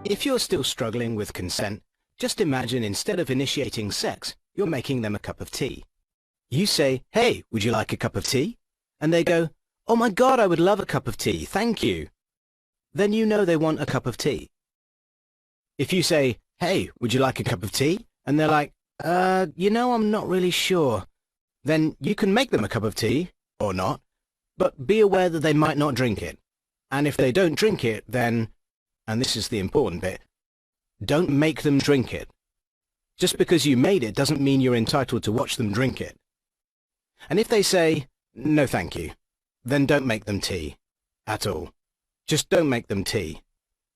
If you're still struggling with consent, just imagine instead of initiating sex, you're making them a cup of tea. You say, "Hey, would you like a cup of tea?" And they go, "Oh my God, I would love a cup of tea, thank you." Then you know they want a cup of tea. If you say, "Hey, would you like a cup of tea?" And they're like, I'm not really sure. Then you can make them a cup of tea, or not, but be aware that they might not drink it. And if they don't drink it, then, and this is the important bit, don't make them drink it. Just because you made it doesn't mean you're entitled to watch them drink it. And if they say, "No thank you," then don't make them tea. At all. Just don't make them tea.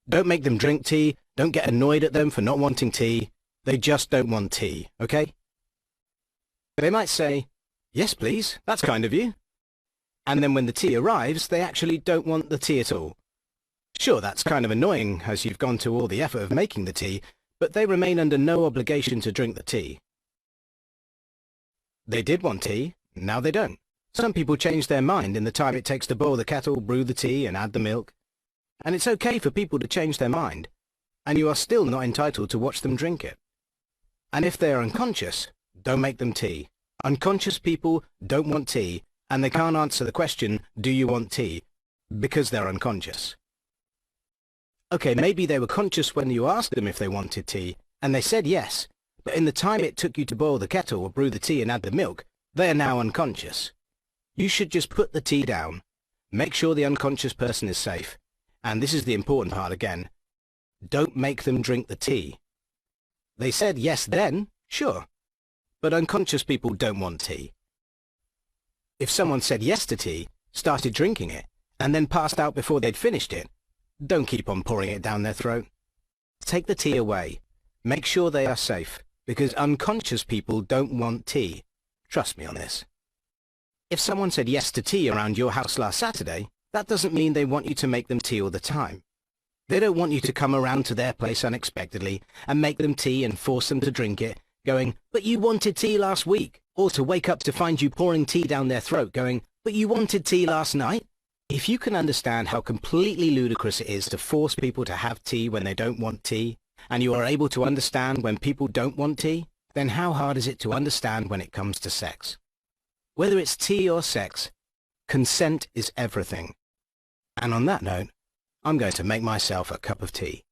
Don't make them drink tea. Don't get annoyed at them for not wanting tea. They just don't want tea, okay? They might say, "Yes, please, that's kind of you." And then when the tea arrives, they actually don't want the tea at all. Sure, that's kind of annoying as you've gone to all the effort of making the tea, but they remain under no obligation to drink the tea. They did want tea, now they don't. Some people change their mind in the time it takes to boil the kettle, brew the tea, and add the milk. And it's okay for people to change their mind, and you are still not entitled to watch them drink it. And if they are unconscious, don't make them tea. Unconscious people don't want tea, and they can't answer the question, "Do you want tea?" because they're unconscious. Okay, maybe they were conscious when you asked them if they wanted tea, and they said yes, but in the time it took you to boil the kettle or brew the tea and add the milk, they are now unconscious. You should just put the tea down, make sure the unconscious person is safe, and this is the important part again, don't make them drink the tea. They said yes then, sure, but unconscious people don't want tea. If someone said yes to tea, started drinking it, and then passed out before they'd finished it, don't keep on pouring it down their throat. Take the tea away. Make sure they are safe, because unconscious people don't want tea. Trust me on this. If someone said yes to tea around your house last Saturday, that doesn't mean they want you to make them tea all the time. They don't want you to come around to their place unexpectedly and make them tea and force them to drink it, going, "But you wanted tea last week," or to wake up to find you pouring tea down their throat going, "But you wanted tea last night." If you can understand how completely ludicrous it is to force people to have tea when they don't want tea, and you are able to understand when people don't want tea, then how hard is it to understand when it comes to sex? Whether it's tea or sex, consent is everything. And on that note, I'm going to make myself a cup of tea.